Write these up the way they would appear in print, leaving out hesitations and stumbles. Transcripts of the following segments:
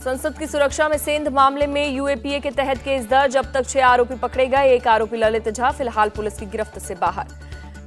संसद की सुरक्षा में सेंध मामले में यूएपीए के तहत केस दर्ज। अब तक 6 आरोपी पकड़े गए। एक आरोपी ललित झा फिलहाल पुलिस की गिरफ्त से बाहर।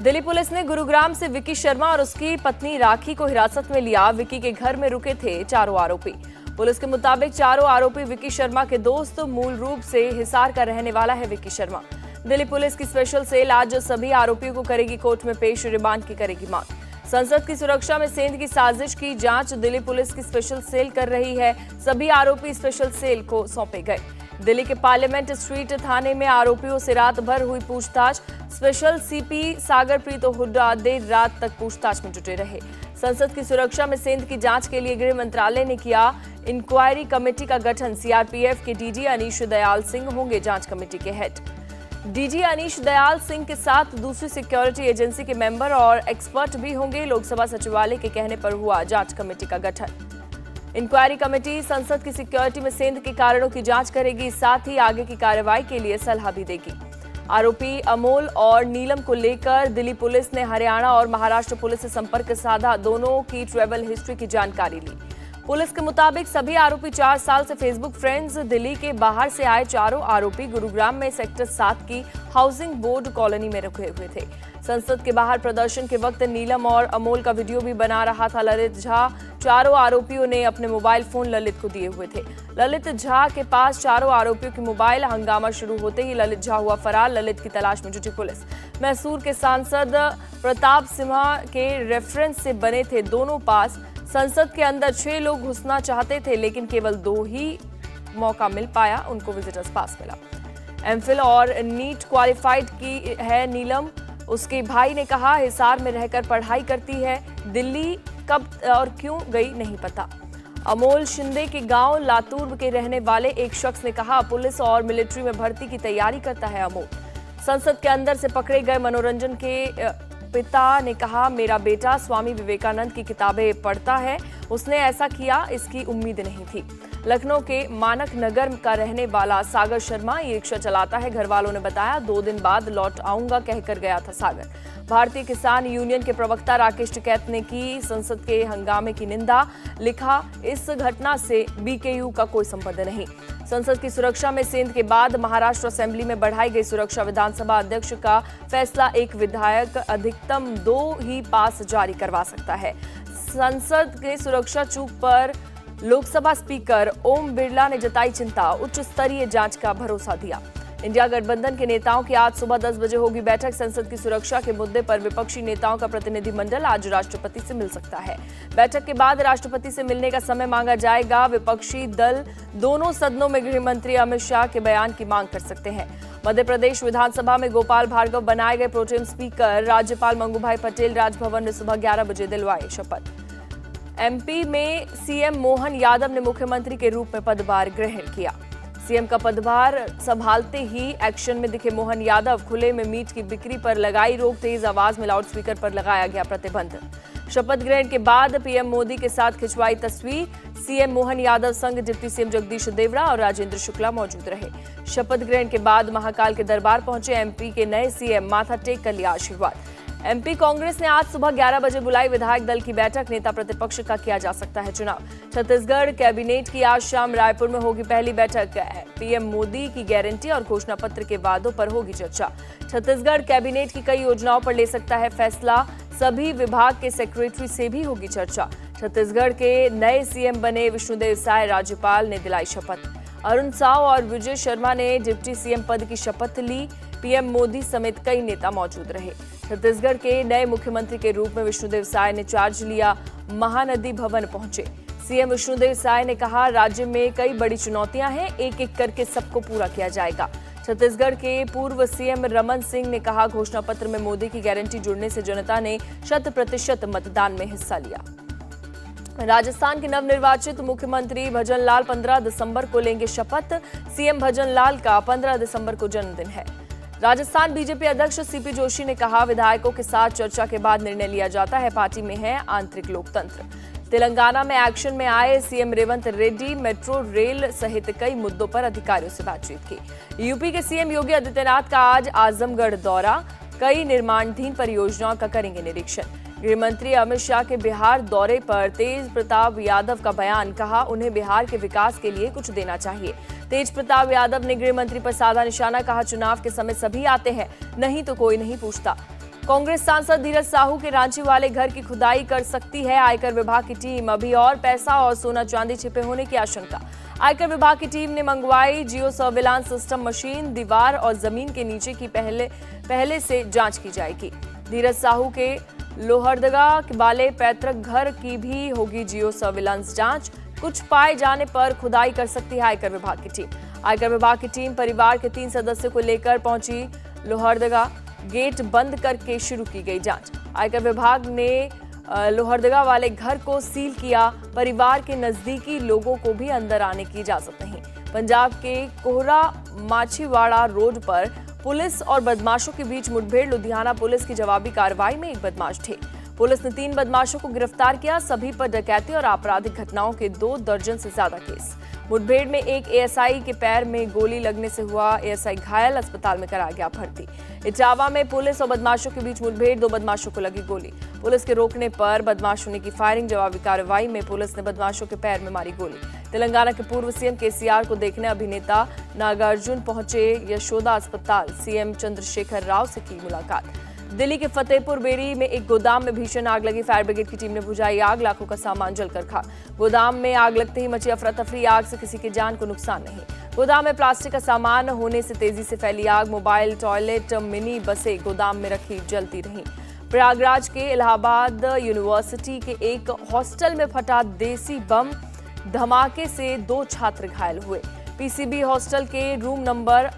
दिल्ली पुलिस ने गुरुग्राम से विकी शर्मा और उसकी पत्नी राखी को हिरासत में लिया। विकी के घर में रुके थे चारों आरोपी। पुलिस के मुताबिक चारों आरोपी विकी शर्मा के दोस्त। मूल रूप से हिसार का रहने वाला है विकी शर्मा। दिल्ली पुलिस की स्पेशल सेल आज सभी आरोपियों को करेगी कोर्ट में पेश। रिमांड की करेगी मांग। संसद की सुरक्षा में सेंध की साजिश की जांच दिल्ली पुलिस की स्पेशल सेल कर रही है। सभी आरोपी स्पेशल सेल को सौंपे गए। दिल्ली के पार्लियामेंट स्ट्रीट थाने में आरोपियों से रात भर हुई पूछताछ। स्पेशल सीपी सागरप्रीत हुड्डा देर रात तक पूछताछ में जुटे रहे। संसद की सुरक्षा में सेंध की जांच के लिए गृह मंत्रालय ने किया इंक्वायरी कमेटी का गठन। सीआरपीएफ के डीजी अनीश दयाल सिंह होंगे जांच कमेटी के हेड। डीजी अनीश दयाल सिंह के साथ दूसरी सिक्योरिटी एजेंसी के मेंबर और एक्सपर्ट भी होंगे। लोकसभा सचिवालय के कहने पर हुआ जांच कमेटी का गठन। इंक्वायरी कमेटी संसद की सिक्योरिटी में सेंध के कारणों की जांच करेगी, साथ ही आगे की कार्रवाई के लिए सलाह भी देगी। आरोपी अमोल और नीलम को लेकर दिल्ली पुलिस ने हरियाणा और महाराष्ट्र पुलिस से संपर्क साधा। दोनों की ट्रैवल हिस्ट्री की जानकारी ली। पुलिस के मुताबिक सभी आरोपी 4 साल से फेसबुक फ्रेंड्स। दिल्ली के बाहर से आए चारों आरोपी गुरुग्राम में सेक्टर 7 की हाउसिंग बोर्ड कॉलोनी में रुके हुए थे। संसद के बाहर प्रदर्शन के वक्त नीलम और अमोल का वीडियो भी बना रहा था ललित झा। चारों आरोपियों ने अपने मोबाइल फोन ललित को दिए हुए थे। ललित झा के पास चारों आरोपियों की मोबाइल। हंगामा शुरू होते ही ललित झा हुआ फरार। ललित की तलाश में जुटी पुलिस। मैसूर के सांसद प्रताप सिम्हा के रेफरेंस से बने थे दोनों पास। संसद के अंदर 6 लोग घुसना चाहते थे, लेकिन केवल 2 ही मौका मिल पाया। उनको विजिटर्स पास मिला। एमफिल और नीट क्वालिफाइड की है नीलम। उसके भाई ने कहा हिसार में रहकर पढ़ाई करती है। दिल्ली कब और क्यों गई नहीं पता। अमोल शिंदे के गांव लातूर के रहने वाले एक शख्स ने कहा पुलिस और मिलिट्री में भर्ती की तैयारी करता है अमोल। संसद के अंदर से पकड़े गए मनोरंजन के पिता ने कहा मेरा बेटा स्वामी विवेकानंद की किताबें पढ़ता है। उसने ऐसा किया, इसकी उम्मीद नहीं थी। लखनऊ के मानक नगर का रहने वाला सागर शर्मा ई रिक्शा चलाता है। घर वालों ने बताया 2 दिन बाद लौट आऊंगा कहकर गया था सागर। भारतीय किसान यूनियन के प्रवक्ता राकेश टिकैत ने की संसद के हंगामे की निंदा। लिखा इस घटना से बीकेयू का कोई संबंध नहीं। संसद की सुरक्षा में सेंध के बाद महाराष्ट्र असेंबली में बढ़ाई गई सुरक्षा। विधानसभा अध्यक्ष का फैसला एक विधायक अधिकतम 2 ही पास जारी करवा सकता है। संसद के सुरक्षा चूक पर लोकसभा स्पीकर ओम बिरला ने जताई चिंता। उच्च स्तरीय जांच का भरोसा दिया। इंडिया गठबंधन के नेताओं की आज सुबह 10 बजे होगी बैठक। संसद की सुरक्षा के मुद्दे पर विपक्षी नेताओं का प्रतिनिधिमंडल आज राष्ट्रपति से मिल सकता है। बैठक के बाद राष्ट्रपति से मिलने का समय मांगा जाएगा। विपक्षी दल दोनों सदनों में गृह मंत्री अमित शाह के बयान की मांग कर सकते हैं। मध्य प्रदेश विधानसभा में गोपाल भार्गव बनाए गए प्रोटेम स्पीकर। राज्यपाल मंगूभाई पटेल राजभवन में सुबह 11 बजे दिलवाए शपथ। एमपी में सीएम मोहन यादव ने मुख्यमंत्री के रूप में पदभार ग्रहण किया। सीएम का पदभार संभालते ही एक्शन में दिखे मोहन यादव। खुले में मीट की बिक्री पर लगाई रोक। तेज आवाज में लाउडस्पीकर पर लगाया गया प्रतिबंध। शपथ ग्रहण के बाद पीएम मोदी के साथ खिंचवाई तस्वीर। सीएम मोहन यादव संग डिप्टी सीएम जगदीश देवड़ा और राजेंद्र शुक्ला मौजूद रहे। शपथ ग्रहण के बाद महाकाल के दरबार पहुंचे एमपी के नए सीएम। माथा टेक कर लिया आशीर्वाद। एमपी कांग्रेस ने आज सुबह 11 बजे बुलाई विधायक दल की बैठक। नेता प्रतिपक्ष का किया जा सकता है चुनाव। छत्तीसगढ़ कैबिनेट की आज शाम रायपुर में होगी पहली बैठक। पीएम मोदी की गारंटी और घोषणा पत्र के वादों पर होगी चर्चा। छत्तीसगढ़ कैबिनेट की कई योजनाओं पर ले सकता है फैसला। सभी विभाग के सेक्रेटरी से भी होगी चर्चा। छत्तीसगढ़ के नए सीएम बने विष्णुदेव साय। राज्यपाल ने दिलाई शपथ। अरुण साव और विजय शर्मा ने डिप्टी सीएम पद की शपथ ली। पीएम मोदी समेत कई नेता मौजूद रहे। छत्तीसगढ़ के नए मुख्यमंत्री के रूप में विष्णुदेव साय ने चार्ज लिया। महानदी भवन पहुंचे। सीएम विष्णुदेव साय ने कहा राज्य में कई बड़ी चुनौतियां हैं, एक एक करके सबको पूरा किया जाएगा। छत्तीसगढ़ के पूर्व सीएम रमन सिंह ने कहा घोषणा पत्र में मोदी की गारंटी जुड़ने से जनता ने 100% मतदान में हिस्सा लिया। राजस्थान के नवनिर्वाचित मुख्यमंत्री भजन लाल 15 दिसंबर को लेंगे शपथ। सीएम भजन लाल का 15 दिसंबर को जन्मदिन है। राजस्थान बीजेपी अध्यक्ष सीपी जोशी ने कहा विधायकों के साथ चर्चा के बाद निर्णय लिया जाता है। पार्टी में है आंतरिक लोकतंत्र। तेलंगाना में एक्शन में आए CM Revanth Reddy metro rail सहित कई मुद्दों पर अधिकारियों से बातचीत की। यूपी के सीएम योगी आदित्यनाथ का आज आजमगढ़ दौरा। कई निर्माणाधीन परियोजनाओं का करेंगे निरीक्षण। गृह मंत्री अमित शाह के बिहार दौरे पर तेज प्रताप यादव का बयान, कहा उन्हें बिहार के विकास के लिए कुछ देना चाहिए। तेज प्रताप यादव ने गृह मंत्री पर साधा निशाना, कहा चुनाव के समय सभी आते हैं, नहीं तो कोई नहीं पूछता। कांग्रेस सांसद धीरज साहू के रांची वाले घर की खुदाई कर सकती है आयकर विभाग की टीम, अभी और पैसा और सोना चांदी छिपे होने की आशंका। आयकर विभाग की टीम ने मंगवाई जियो सर्विलांस सिस्टम मशीन, दीवार और जमीन के नीचे की पहले से जांच की जाएगी। धीरज साहू के लोहरदगा वाले पैतृक घर की भी होगी जियो सर्विलांस जांच, कुछ पाए जाने पर खुदाई कर सकती है आयकर विभाग की टीम। आयकर विभाग की टीम परिवार के 3 सदस्यों को लेकर पहुंची लोहरदगा, गेट बंद करके शुरू की गई जांच। आयकर विभाग ने लोहरदगा वाले घर को सील किया, परिवार के नजदीकी लोगों को भी अंदर आने की इजाजत नहीं। पंजाब के कोहरा माछीवाड़ा रोड पर पुलिस और बदमाशों के बीच मुठभेड़, लुधियाना पुलिस की जवाबी कार्रवाई में एक बदमाश ढेर। पुलिस ने 3 बदमाशों को गिरफ्तार किया, सभी पर डकैती और आपराधिक घटनाओं के 2 दर्जन से ज्यादा केस। मुठभेड़ में एक एएसआई के पैर में गोली लगने से हुआ एएसआई घायल, अस्पताल में कराया गया भर्ती। इटावा में पुलिस और बदमाशों के बीच मुठभेड़, 2 बदमाशों को लगी गोली। पुलिस के रोकने पर बदमाशों ने की फायरिंग, जवाबी कार्रवाई में पुलिस ने बदमाशों के पैर में मारी गोली। तेलंगाना के पूर्व सीएम केसीआर को देखने अभिनेता नागार्जुन पहुंचे यशोदा अस्पताल, सीएम चंद्रशेखर राव से की मुलाकात। दिल्ली के फतेहपुर बेरी में एक गोदाम में भीषण आग लगी, फायर ब्रिगेड की टीम ने बुझाई आग, लाखों का सामान जलकर खाक। गोदाम में आग लगते ही मची अफरा तफरी, आग से किसी की जान को नुकसान नहीं। गोदाम में प्लास्टिक का सामान होने से तेजी से फैली आग, मोबाइल, टॉयलेट, मिनी बसें गोदाम में रखी जलती रहीं। प्रयागराज के इलाहाबाद यूनिवर्सिटी के एक हॉस्टल में फटा देसी बम, धमाके से 2 छात्र घायल हुए। पीसीबी हॉस्टल के रूम नंबर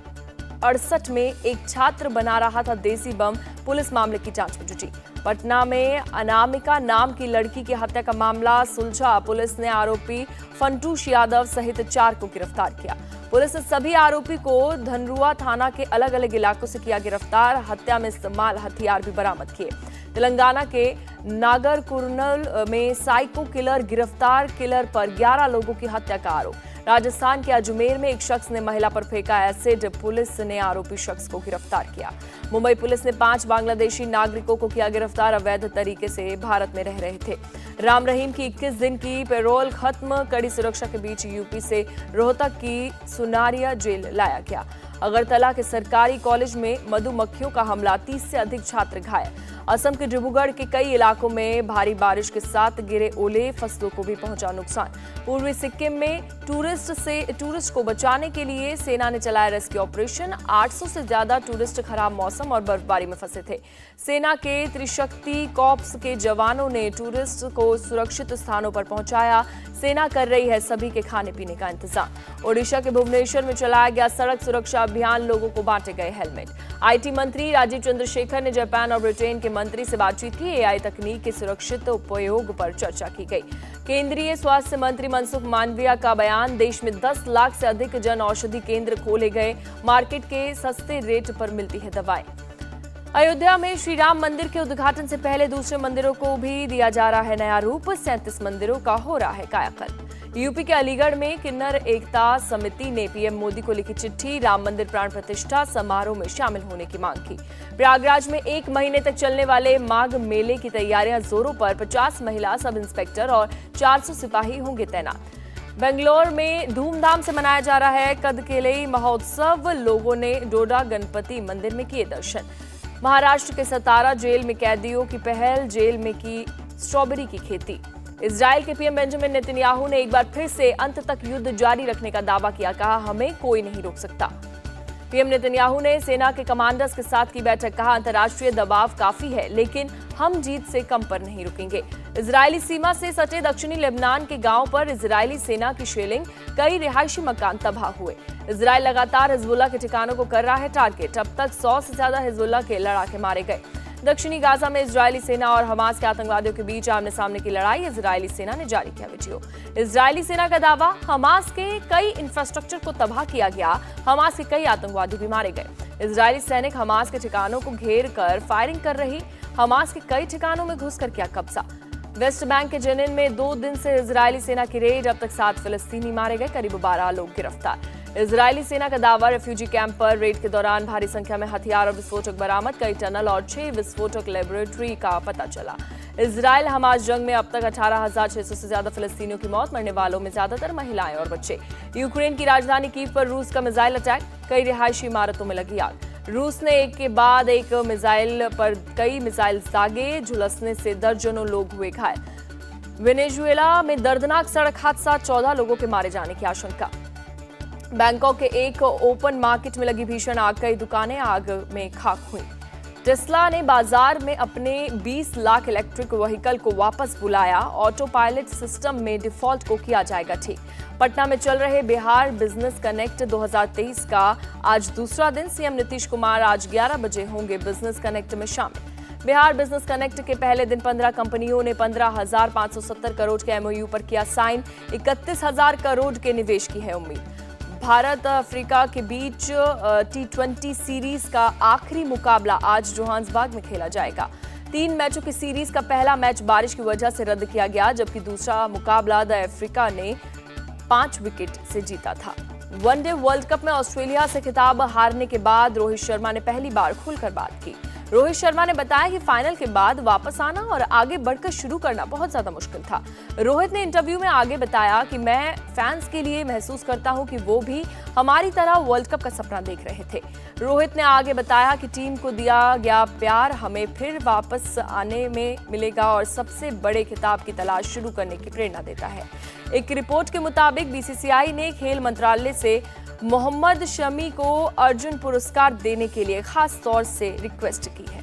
68 में एक छात्र बना रहा था देसी बम, पुलिस मामले की जांच में जुटी। पटना में अनामिका नाम की लड़की की हत्या का मामला सुलझा, पुलिस ने आरोपी फंटूश यादव सहित 4 को गिरफ्तार किया। पुलिस ने सभी आरोपी को धनरुआ थाना के अलग अलग इलाकों से किया गिरफ्तार, हत्या में इस्तेमाल हथियार भी बरामद किए। तेलंगाना के नागरकुर्नूल में साइको किलर गिरफ्तार, किलर पर 11 लोगों की हत्या का आरोप। राजस्थान के अजमेर में एक शख्स ने महिला पर फेंका एसिड, पुलिस ने आरोपी शख्स को गिरफ्तार किया। मुंबई पुलिस ने 5 बांग्लादेशी नागरिकों को किया गिरफ्तार, अवैध तरीके से भारत में रह रहे थे। राम रहीम की 21 दिन की पैरोल खत्म, कड़ी सुरक्षा के बीच यूपी से रोहतक की सुनारिया जेल लाया गया। अगरतला के सरकारी कॉलेज में मधुमक्खियों का हमला, 30 से अधिक छात्र घायल। असम के डिब्रूगढ़ के कई इलाकों में भारी बारिश के साथ गिरे ओले, फसलों को भी पहुंचा नुकसान। पूर्वी सिक्किम में टूरिस्ट को बचाने के लिए सेना ने चलाया रेस्क्यू ऑपरेशन, 800 से ज्यादा टूरिस्ट खराब मौसम और बर्फबारी में फंसे थे। सेना के त्रिशक्ति कॉर्प्स के जवानों ने टूरिस्ट को सुरक्षित स्थानों पर पहुंचाया, सेना कर रही है सभी के खाने पीने का इंतजाम। ओडिशा के भुवनेश्वर में चलाया गया सड़क सुरक्षा अभियान, लोगों को बांटे गए हेलमेट। आईटी मंत्री राजीव चंद्रशेखर ने जापान और ब्रिटेन के मंत्री से बातचीत की, एआई तकनीक के सुरक्षित उपयोग पर चर्चा की गई। केंद्रीय स्वास्थ्य मंत्री मनसुख मांडविया का बयान, देश में 10 लाख से अधिक जन औषधि केंद्र खोले गए, मार्केट के सस्ते रेट पर मिलती है दवाएं। अयोध्या में श्री राम मंदिर के उद्घाटन से पहले दूसरे मंदिरों को भी दिया जा रहा है नया रूप, 37 मंदिरों का हो रहा है कायाकल्प। यूपी के अलीगढ़ में किन्नर एकता समिति ने पीएम मोदी को लिखी चिट्ठी, राम मंदिर प्राण प्रतिष्ठा समारोह में शामिल होने की मांग की। प्रयागराज में 1 महीने तक चलने वाले माघ मेले की तैयारियां जोरों पर, 50 महिला सब इंस्पेक्टर और 400 सिपाही होंगे तैनात। बेंगलोर में धूमधाम से मनाया जा रहा है कदकेलई महोत्सव, लोगों ने डोडा गणपति मंदिर में किए दर्शन। महाराष्ट्र के सतारा जेल में कैदियों की पहल, जेल में की स्ट्रॉबेरी की खेती। इजराइल के पीएम बेंजामिन नेतन्याहू ने एक बार फिर से अंत तक युद्ध जारी रखने का दावा किया, कहा हमें कोई नहीं रोक सकता। पीएम नेतन्याहू ने सेना के कमांडर्स के साथ की बैठक, कहा अंतर्राष्ट्रीय दबाव काफी है लेकिन हम जीत से कम पर नहीं रुकेंगे। इजरायली सीमा से सटे दक्षिणी लेबनान के गांव पर इजरायली सेना की शेलिंग, कई रिहायशी मकान तबाह हुए। इजरायल लगातार हिजबुल्लाह के ठिकानों को कर रहा है टारगेट, अब तक 100 से ज्यादा हिजबुल्लाह के लड़ाके मारे गए। दक्षिणी गाजा में इजरायली सेना और हमास के आतंकवादियों के बीच आमने सामने की लड़ाई, इजरायली सेना ने जारी किया वीडियो। इजरायली सेना का दावा, हमास के कई इंफ्रास्ट्रक्चर को तबाह किया गया, हमास के कई आतंकवादी भी मारे गए। इजरायली सैनिक हमास के ठिकानों को घेर कर फायरिंग कर रही, हमास के कई ठिकानों में घुसकर किया कब्जा। वेस्ट बैंक के जेनिन में 2 दिन से इजरायली सेना की रेड, अब तक 7 फिलिस्तीनी मारे गए, करीब 12 लोग गिरफ्तार। इजरायली सेना का दावा, रेफ्यूजी कैंप पर रेड के दौरान भारी संख्या में हथियार और विस्फोटक बरामद, कई टनल और 6 विस्फोटक लेबोरेटरी का पता चला। इजराइल हमास जंग में अब तक 18,600 से ज्यादा फिलिस्तीनियों की मौत, मरने वालों में ज्यादातर महिलाएं और बच्चे। यूक्रेन की राजधानी कीव पर रूस का मिसाइल अटैक, कई रिहायशी इमारतों में लगी आग। रूस ने एक के बाद एक मिसाइल पर कई मिसाइल दागे, झुलसने से दर्जनों लोग हुए घायल। वेनेजुएला में दर्दनाक सड़क हादसा, 14 लोगों के मारे जाने की आशंका। बैंकॉक के एक ओपन मार्केट में लगी भीषण आग, कई दुकानें आग में खाक हुई। टेस्ला ने बाजार में अपने 20 लाख इलेक्ट्रिक व्हीकल को वापस बुलाया, ऑटो पायलट सिस्टम में डिफॉल्ट को किया जाएगा ठीक। पटना में चल रहे बिहार बिजनेस कनेक्ट 2023 का आज दूसरा दिन, सीएम नीतीश कुमार आज 11 बजे होंगे बिजनेस कनेक्ट में शामिल। बिहार बिजनेस कनेक्ट के पहले दिन 15 कंपनियों ने 15,570 करोड़ के एमओयू पर किया साइन, 31,000 करोड़ के निवेश की है उम्मीद। भारत अफ्रीका के बीच T20 सीरीज का आखिरी मुकाबला आज जोहान्सबर्ग में खेला जाएगा। 3 मैचों की सीरीज का पहला मैच बारिश की वजह से रद्द किया गया, जबकि दूसरा मुकाबला द अफ्रीका ने 5 विकेट से जीता था। वनडे वर्ल्ड कप में ऑस्ट्रेलिया से खिताब हारने के बाद रोहित शर्मा ने पहली बार खुलकर बात की। रोहित शर्मा ने बताया कि फाइनल के बाद वापस आना और आगे बढ़कर शुरू करना बहुत ज्यादा मुश्किल था। रोहित ने इंटरव्यू में आगे बताया कि मैं फैंस के लिए महसूस करता हूं कि वो भी हमारी तरह वर्ल्ड कप का सपना देख रहे थे। रोहित ने आगे बताया कि टीम को दिया गया प्यार हमें फिर वापस आने में मिलेगा और सबसे बड़े खिताब की तलाश शुरू करने की प्रेरणा देता है। एक रिपोर्ट के मुताबिक बीसीसीआई ने खेल मंत्रालय से मोहम्मद शमी को अर्जुन पुरस्कार देने के लिए खास तौर से रिक्वेस्ट की है।